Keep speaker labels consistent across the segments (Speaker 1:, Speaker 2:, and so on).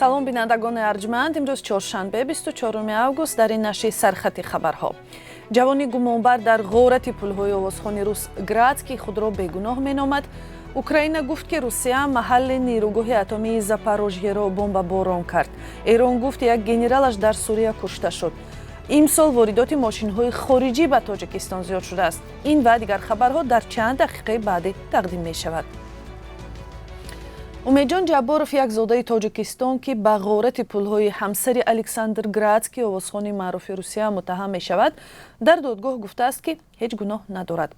Speaker 1: салом бинандагони арҷманд, имрӯз чоршанбе 24 август дар ин нашри сархати хабарҳо. ҷавони гумонбар дар ғорати пулҳои овозхони рус Градский худро бегуноҳ меномад. Украина гуфт ки Русия маҳалли нирӯгоҳи атомии Запорожьеро бомбаборон кард. Эрон гуфт як генералаш дар Сурия кушта шуд. Имсол воридоти мошинҳои хориҷӣ ба Тоҷикистон зиёд шудааст. Ин ва дигар хабарҳо дар чанд дақиқаи баъдӣ тақдим мешавад. Умедҷон Ҷабборов, як зодаи Тоҷикистон ки ба ғорати пулҳои ҳамсари Александр Градский овозхони маъруфи Русия муттаҳам мешавад, дар додгоҳ гуфтааст ки ҳеҷ гуноҳ надорад.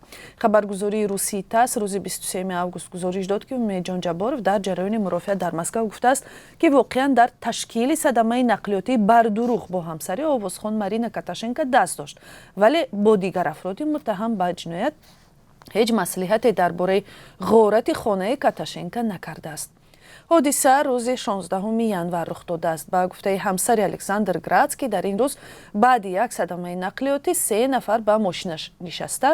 Speaker 1: Хабаргузории русии ТАСС рӯзи 23 август гузориш дод ки Умедҷон Ҷабборов дар ҷараёни мурофиат дар Москав гуфтааст ки воқеан дар ташкили садамаи нақлиётии бардуруғ бо ҳамсари овозхон Марина Каташенко даст дошт, вале бо дигар афроди муттаҳам ба ҷиноят ҳеҷ маслиҳате дар бораи ғорати хонаи Каташенко накардааст. ҳодиса рӯзи 16 январ рух додааст. Ба гуфтаи ҳамсари Александр Градский, дар ин рӯз баъди як садамаи нақлиётӣ 3 нафар ба мошинаш нишаста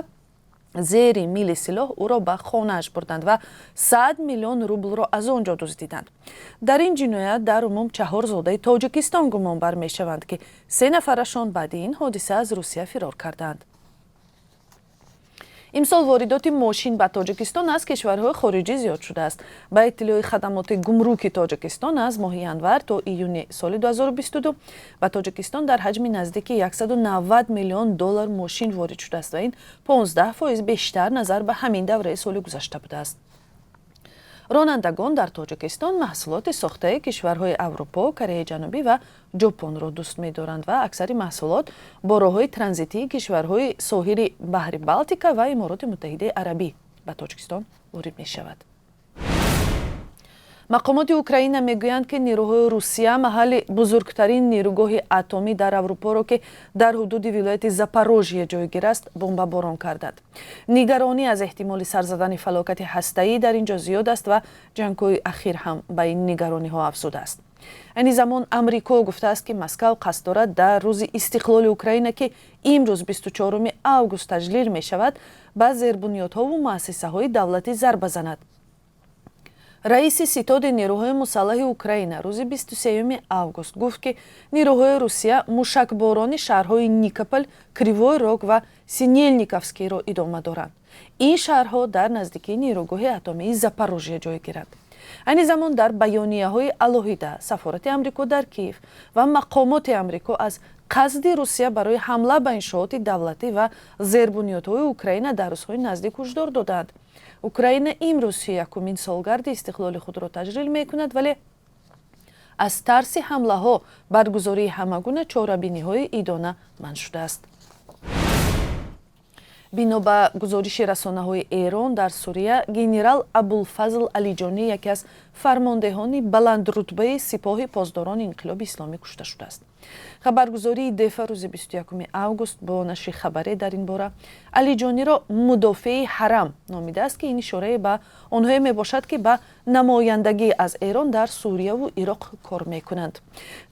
Speaker 1: зери мили силоҳ ӯро ба хонааш бурданд ва 100 миллион рублро аз он ҷо дуздиданд. Дар ин ҷиноят дар умум 4 зодаи Тоҷикистон гумонбар мешаванд ки 3 нафарашон баъди ин ҳодиса аз Русия фирор карданд. имсол воридоти мошин ба Тоҷикистон аз кишварҳои хориҷӣ зиёд шудааст. Ба иттилои хадамоти гумруки Тоҷикистон аз моҳи январ то июни соли 2022 ба Тоҷикистон дар ҳаҷми наздики 190 миллион доллар мошин ворид шудааст ва ин 15% бештар назар ба ҳамин давраи соли гузашта будааст. ронандагон дар Тоҷикистон маҳсулоти сохтаи кишварҳои Аврупо, Кореяи Ҷанубӣ ва Ҷопонро дӯст медоранд ва аксари маҳсулот бо роҳҳои транзитии кишварҳои соҳили баҳри Балтика ва Имороти Муттаҳидаи Арабӣ ба Тоҷикистон ворид мешавад. мақомоти Украина мегӯянд ки нирӯҳои Русия маҳалли бузургтарин нирӯгоҳи атомӣ дар Аврупоро ки дар ҳудуди вилояти Запорожье ҷойгир аст, бомбаборон карданд. нигаронӣ аз эҳтимоли сар задани фалокати ҳастаӣ дар ин ҷо зиёд аст ва ҷангҳои ахир ҳам ба ин нигарониҳо афзудааст. айни замон Амрико гуфтааст ки Москав қасд дорад дар рӯзи истиқлоли Украина ки имрӯз 24 август таҷлил мешавад, ба зербуниёдҳову муассисаҳои давлатӣ зарба занад. раиси ситоди нирӯҳои мусаллаҳи Украина рӯзи 23 август гуфт ки нирӯҳои Русия мушакборони шаҳрҳои Никополь, Кривой Рог ва Синельниковскийро идома доранд. ин шаҳрҳо дар наздикии нирӯгоҳи атомии Запорожье ҷойгиранд. айни замон дар баёнияҳои алоҳида сафорати Амрико дар Киев ва мақомоти Амрико аз қасди Русия барои ҳамла ба иншооти давлатӣ ва зербуниёдҳои Украина дар рӯзҳои наздик ҳушдор доданд. Украина имрӯз 31-умин солгарди истиқлоли худро таҷлил мекунад, вале аз тарси ҳамлаҳо баргузории ҳамагуна чорабиниҳои идона манъ шудааст. бино ба гузориши расонаҳои Эрон дар Сурия, генерал Абулфазл Алиҷонӣ, яке аз фармондеҳони баландрутбаи сипоҳи поздорони инқилоби исломӣ кушта шудааст. хабаргузории ДЕФА рӯзи 21 август бо нашри хабаре дар ин бора Алиҷониро мудофеи ҳарам номидааст ки ин ишораи ба онҳое мебошад ки ба намояндагӣ аз Эрон дар Сурияву Ироқ кор мекунанд.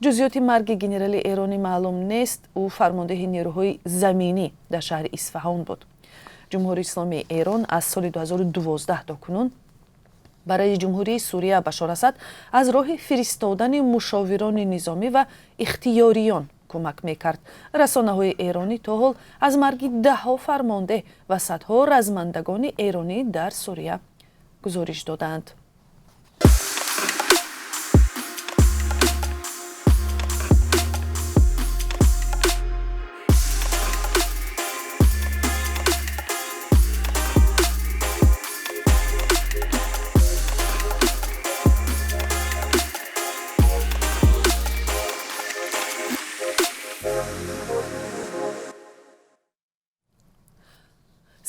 Speaker 1: ҷузъиёти марги генерали эронӣ маълум нест. ӯ фармондеҳи нерӯҳои заминӣ дар шаҳри Исфаҳон буд. ҷумҳурии исломии Эрон аз соли 2012 то кунун барои ҷумҳурии Сурия Башор Асад аз роҳи фиристодани мушовирони низомӣ ва ихтиёриён кӯмак мекард. расонаҳои эронӣ то ҳол аз марги даҳҳо фармондеҳ ва садҳо размандагони эронӣ дар Сурия гузориш доданд.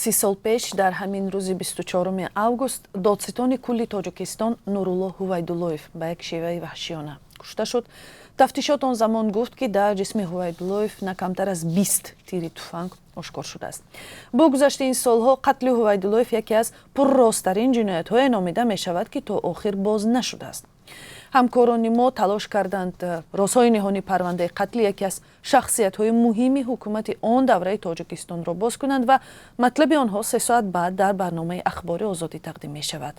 Speaker 1: سی сол пеш дар ҳамин рӯзи 24 август додситони кулли Тоҷикистон Нурулло Ҳувайдуллоев ба як шеваи ваҳшиёна кушта шуд. тафтишот он замон гуфт ки дар ҷисми Ҳувайдуллоев на камтар аз 20 тири туфанг ошкор шудааст. бо гузашти ин солҳо қатли Ҳувайдуллоев яке аз пурросттарин ҷиноятҳое номида мешавад ки то охир боз нашудааст. ҳамкорони мо талош карданд розҳои ниҳони парвандаи қатли яке аз шахсиятҳои муҳими ҳукумати он давраи Тоҷикистонро боз кунанд ва матлаби онҳо 3 соат баъд дар барномаи ахбори озодӣ тақдим мешавад.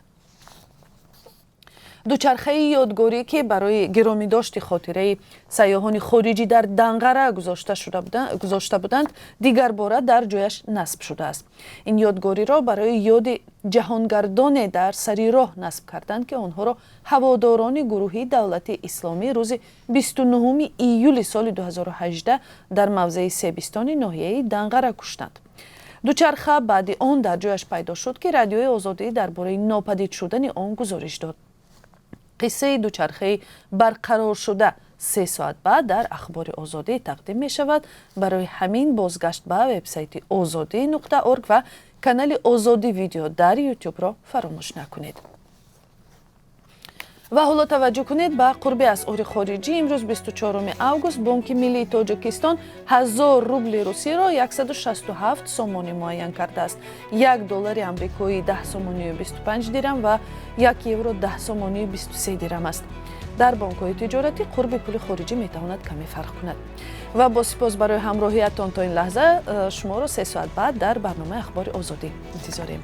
Speaker 1: дучархаи ёдгорӣ ки барои гиромидошти хотираи сайёҳони хориҷӣ дар Данғара гузошта буданд, дигар бора дар ҷояш насб шудааст. Ин ёдгориро барои ёди ҷаҳонгардоне дар сари роҳ насб карданд, ки онҳоро ҳаводорони гурӯҳи Давлати Исломӣ рӯзи 29 июли соли 2018 дар мавзеи Себистони ноҳияи Данғара куштанд. дучарха баъди он дар ҷояш пайдо шуд, ки Радиои Озодӣ дар бораи нопадид шудани он гузориш дод. қиссаи дучархаи барқароршуда 3 соат баъд дар Ахбори Озодӣ тақдим мешавад. Барои ҳамин бозгашт ба вебсайти озодӣ.орг ва канали Озодӣ видео дар YouTube-ро фаромӯш накунед. ва ҳоло таваҷҷӯҳ кунед ба қурби асъори хориҷӣ. Имрӯз 24 август Бонки Миллии Тоҷикистон 1000 рубли русиро 167 сомонӣ муайян кардааст. 1 доллари амрикоӣ 10 сомонию 25 дирам ва 1 евро 10 сомонию 23 дирам аст. дар бонкҳои тиҷоратӣ қурби пули хориҷӣ метавонад каме фарқ кунад. ва бо сипос барои ҳамроҳиятон то ин лаҳза шуморо 3 соат баъд дар барномаи Ахбори Озодӣ интизорем.